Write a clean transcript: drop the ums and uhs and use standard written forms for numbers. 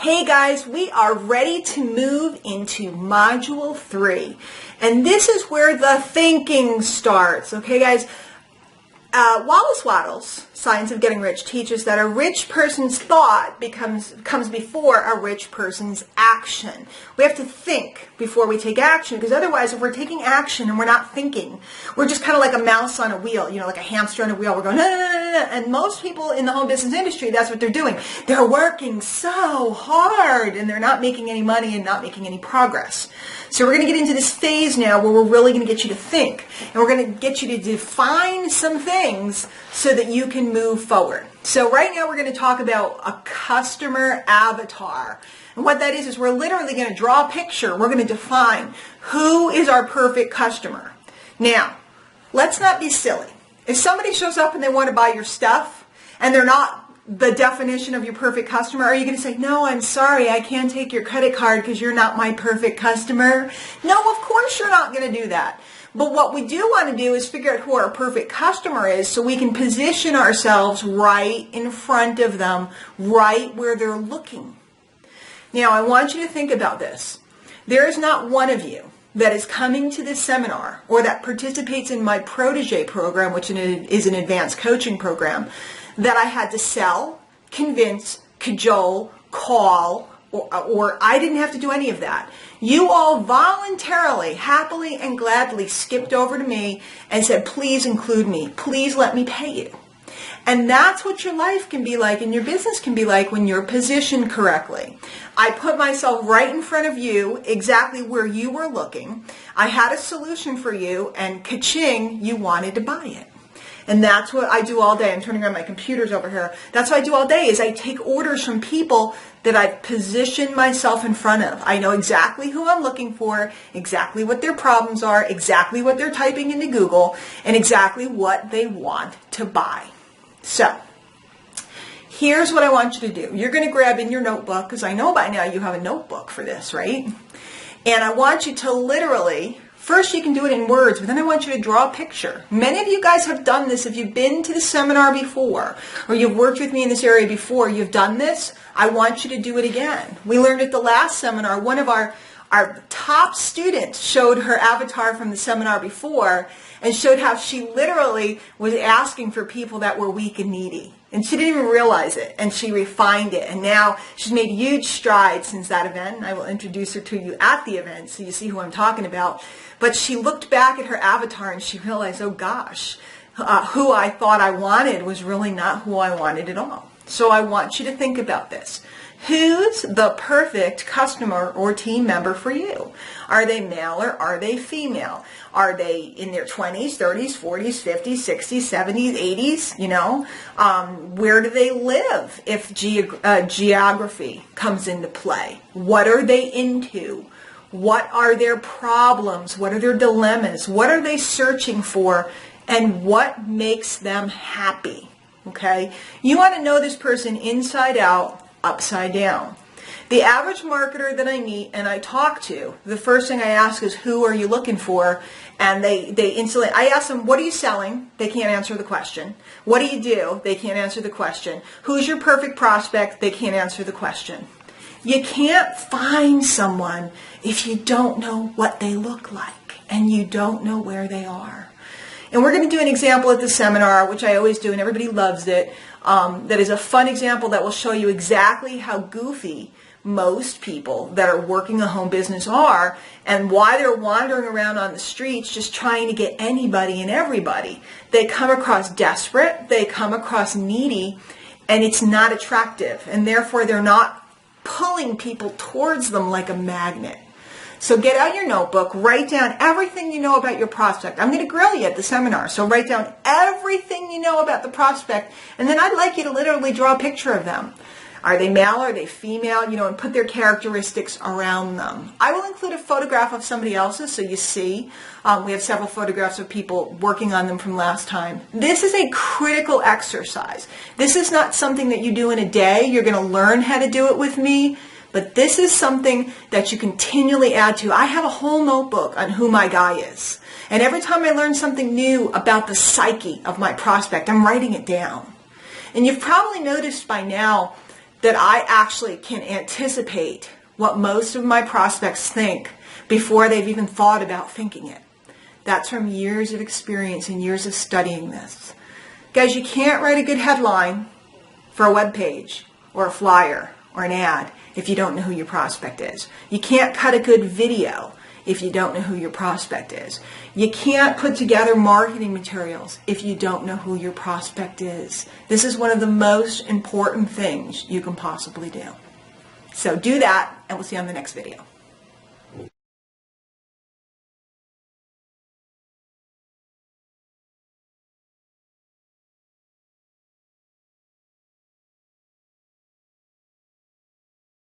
Hey guys, we are ready to move into Module 3. And this is where the thinking starts. Okay guys, Wallace Wattles, Science of Getting Rich, teaches that a rich person's thought comes before a rich person's action. We have to think before we take action, because otherwise if we're taking action and we're not thinking, we're just kind of like a mouse on a wheel, like a hamster on a wheel. We're going, no, no, no, no, no. And most people in the home business industry, that's what they're doing. They're working so hard and they're not making any money and not making any progress. So we're going to get into this phase now where we're really going to get you to think. And we're going to get you to define some things so that you can move forward. So right now we're going to talk about a customer avatar. And what that is we're literally going to draw a picture. We're going to define who is our perfect customer. Now, let's not be silly. If somebody shows up and they want to buy your stuff and they're not the definition of your perfect customer, are you going to say, no, I'm sorry, I can't take your credit card because you're not my perfect customer? No, of course you're not going to do that. But what we do want to do is figure out who our perfect customer is so we can position ourselves right in front of them, right where they're looking. Now, I want you to think about this. There is not one of you that is coming to this seminar or that participates in my protege program, which is an advanced coaching program, that I had to sell, convince, cajole, call, or I didn't have to do any of that. You all voluntarily, happily, and gladly skipped over to me and said, please include me. Please let me pay you. And that's what your life can be like and your business can be like when you're positioned correctly. I put myself right in front of you, exactly where you were looking. I had a solution for you, and ka-ching, you wanted to buy it. And that's what I do all day. I'm turning on my computers over here. That's what I do all day is I take orders from people that I've positioned myself in front of. I know exactly who I'm looking for, exactly what their problems are, exactly what they're typing into Google, and exactly what they want to buy. So, here's what I want you to do. You're going to grab in your notebook, because I know by now you have a notebook for this, right? And I want you to literally, first you can do it in words, but then I want you to draw a picture. Many of you guys have done this. If you've been to the seminar before, or you've worked with me in this area before, you've done this, I want you to do it again. We learned at the last seminar, one of our top students showed her avatar from the seminar before and showed how she literally was asking for people that were weak and needy. And she didn't even realize it, and she refined it. And now she's made huge strides since that event. I will introduce her to you at the event so you see who I'm talking about. But she looked back at her avatar and she realized, oh gosh, who I thought I wanted was really not who I wanted at all. So I want you to think about this. Who's the perfect customer or team member for you? Are they male or are they female? Are they in their 20s, 30s, 40s, 50s, 60s, 70s, 80s? Where do they live if geography comes into play? What are they into? What are their problems? What are their dilemmas? What are they searching for? And what makes them happy? Okay? You want to know this person inside out, upside down. The average marketer that I meet and I talk to, the first thing I ask is, who are you looking for? And they instantly, I ask them, what are you selling? They can't answer the question. What do you do? They can't answer the question. Who's your perfect prospect? They can't answer the question. You can't find someone if you don't know what they look like and you don't know where they are. And we're going to do an example at the seminar, which I always do, and everybody loves it. That is a fun example that will show you exactly how goofy most people that are working a home business are and why they're wandering around on the streets just trying to get anybody and everybody. They come across desperate, they come across needy, and it's not attractive. And therefore, they're not pulling people towards them like a magnet. So get out your notebook, write down everything you know about your prospect. I'm going to grill you at the seminar, so write down everything you know about the prospect, and then I'd like you to literally draw a picture of them. Are they male? Are they female? And put their characteristics around them. I will include a photograph of somebody else's so you see. We have several photographs of people working on them from last time. This is a critical exercise. This is not something that you do in a day. You're going to learn how to do it with me. But this is something that you continually add to. I have a whole notebook on who my guy is. And every time I learn something new about the psyche of my prospect, I'm writing it down. And you've probably noticed by now that I actually can anticipate what most of my prospects think before they've even thought about thinking it. That's from years of experience and years of studying this. Guys, you can't write a good headline for a web page or a flyer or an ad if you don't know who your prospect is. You can't cut a good video if you don't know who your prospect is. You can't put together marketing materials if you don't know who your prospect is. This is one of the most important things you can possibly do. So do that, and we'll see you on the next video.